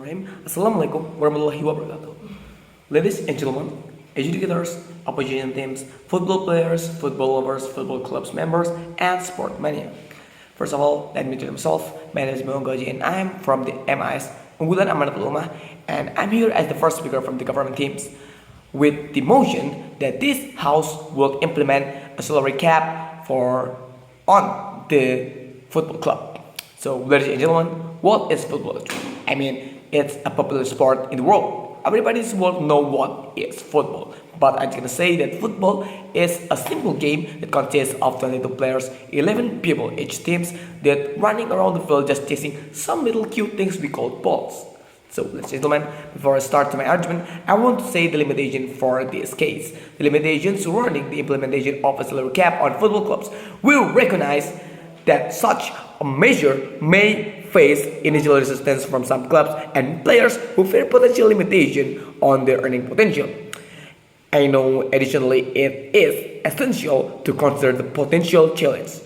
Bismillahirrahmanirrahim. Assalamualaikum warahmatullahi wabarakatuh. Ladies and gentlemen, educators, opposition teams, football players, football lovers, football clubs members, and sport mania. First of all, let me introduce myself. My name is Anggowoaji and I'm from the MIS Unggulan Amanatul Ummah, and I'm here as the first speaker from the government teams with the motion that this house will implement a salary cap on the football club. So, ladies and gentlemen, what is football? I mean, it's a popular sport in the world. Everybody's world know what is football. But I'm gonna say that football is a simple game that consists of 22 players, 11 people each teams that running around the field just chasing some little cute things we call balls. So, ladies and gentlemen, before I start my argument, I want to say the limitation for this case. The limitations surrounding the implementation of a salary cap on football clubs will recognize that such a measure may face initial resistance from some clubs and players who fear potential limitation on their earning potential. I know additionally it is essential to consider the potential challenge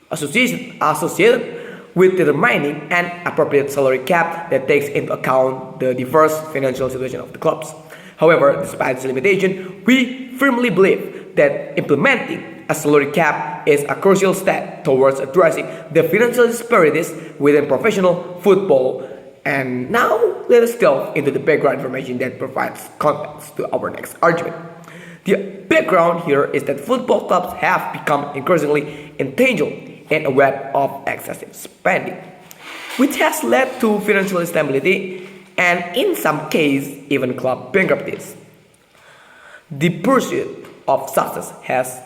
associated with determining an appropriate salary cap that takes into account the diverse financial situation of the clubs. However, despite this limitation, we firmly believe that implementing a salary cap is a crucial step towards addressing the financial disparities within professional football. And now, let us delve into the background information that provides context to our next argument. The background here is that football clubs have become increasingly entangled in a web of excessive spending, which has led to financial instability and, in some cases, even club bankruptcies. The pursuit of success has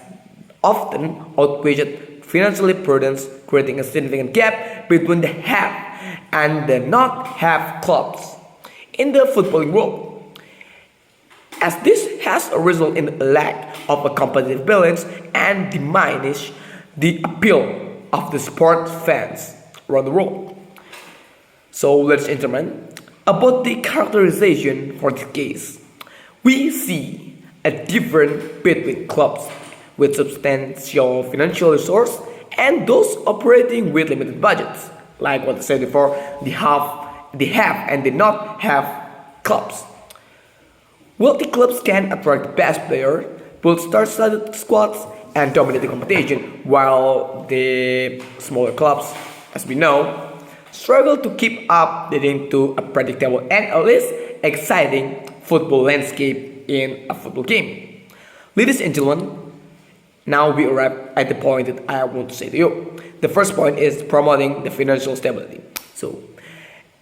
often outweighed financial prudence, creating a significant gap between the have and the not have clubs in the footballing world. As this has resulted in a lack of a competitive balance and diminished the appeal of the sport fans around the world. So, ladies and gentlemen, about the characterization for this case, we see a difference between clubs with substantial financial resource and those operating with limited budgets, like what I said before, the have and the not have clubs. Wealthy clubs can attract the best players, build star-studded squads, and dominate the competition, while the smaller clubs, as we know, struggle to keep up, leading to a predictable and at least exciting football landscape in a football game. Ladies and gentlemen, now we arrive at the point that I want to say to you. The first point is promoting the financial stability. So,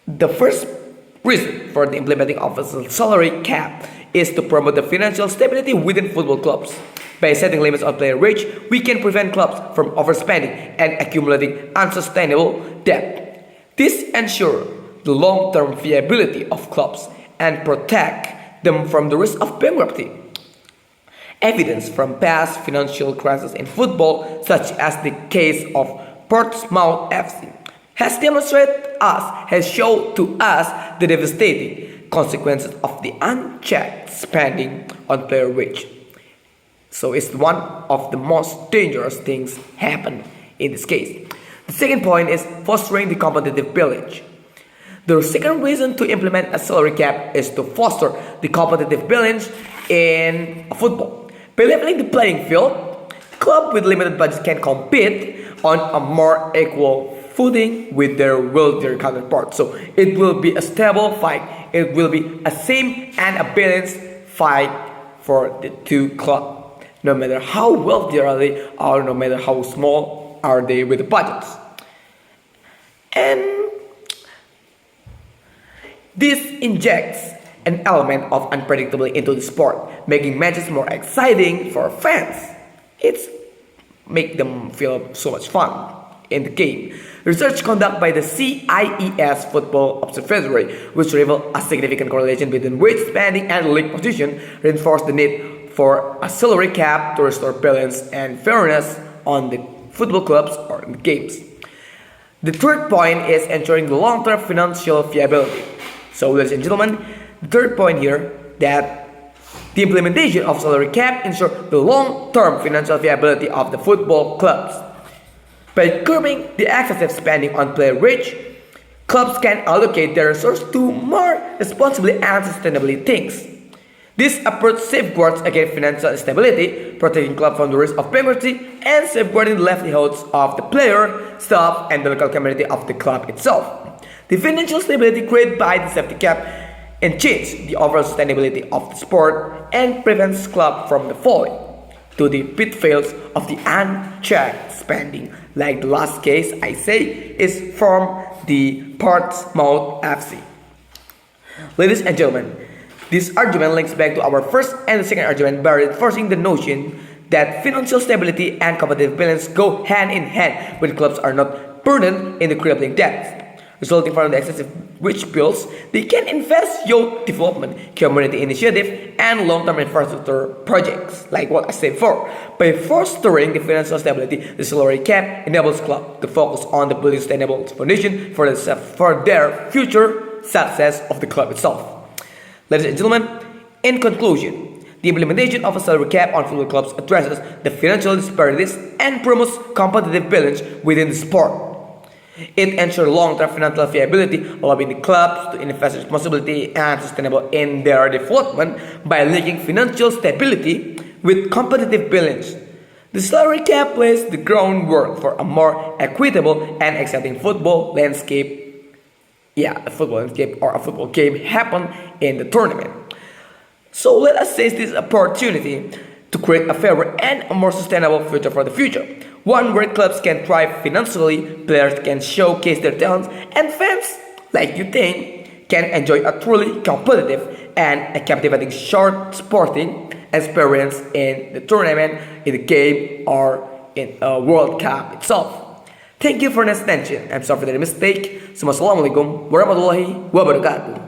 the first reason for the implementing of a salary cap is to promote the financial stability within football clubs. By setting limits on player wage, we can prevent clubs from overspending and accumulating unsustainable debt. This ensures the long-term viability of clubs and protect them from the risk of bankruptcy. Evidence from past financial crises in football, such as the case of Portsmouth FC, has shown to us the devastating consequences of the unchecked spending on player wage. So it's one of the most dangerous things happen in this case. The second point is fostering the competitive balance. The second reason to implement a salary cap is to foster the competitive balance in football. By leveling the playing field, clubs with limited budgets can compete on a more equal footing with their wealthier counterparts. So it will be a stable fight. It will be a same and a balanced fight for the two clubs. No matter how wealthy are they, or no matter how small are they with the budgets. And this injects an element of unpredictability into the sport, making matches more exciting for fans. It's make them feel so much fun in the game. Research conducted by the CIES Football Observatory, which revealed a significant correlation between wage spending and league position, reinforced the need for a salary cap to restore balance and fairness on the football clubs or in the games. The third point is ensuring the long-term financial viability. So, ladies and gentlemen, the third point here that the implementation of salary cap ensures the long-term financial viability of the football clubs. By curbing the excessive spending on player wage, Clubs can allocate their resources to more responsibly and sustainably things. This approach safeguards against financial instability, protecting club from the risk of bankruptcy, and safeguarding the livelihoods of the player, staff, and the local community of the club itself. The financial stability created by the safety cap enhances the overall sustainability of the sport and prevents club from the falling to the pitfalls of the unchecked spending, like the last case I say is from the Portsmouth FC. Ladies and gentlemen, this argument links back to our first and the second argument by reinforcing the notion that financial stability and competitive balance go hand in hand when clubs are not burdened in the crippling debts. Resulting from the excessive wage bills, they can invest youth development, community initiative, and long-term infrastructure projects, like what I said before. By fostering the financial stability, the salary cap enables clubs to focus on the building sustainable foundation for their future success of the club itself. Ladies and gentlemen, in conclusion, the implementation of a salary cap on football clubs addresses the financial disparities and promotes competitive balance within the sport. It ensures long-term financial viability, allowing the clubs to invest responsibly and sustainable in their development by linking financial stability with competitive balance. The salary cap lays the groundwork for a more equitable and exciting football landscape. A football landscape or a football game happen in the tournament. So let us seize this opportunity to create a fairer and a more sustainable future for the future. One where clubs can thrive financially, players can showcase their talents, and fans, like you think, can enjoy a truly competitive and a captivating short sporting experience in the tournament, in the game, or in a World Cup itself. Thank you for your attention. I'm sorry for the mistake. Assalamualaikum warahmatullahi wabarakatuh.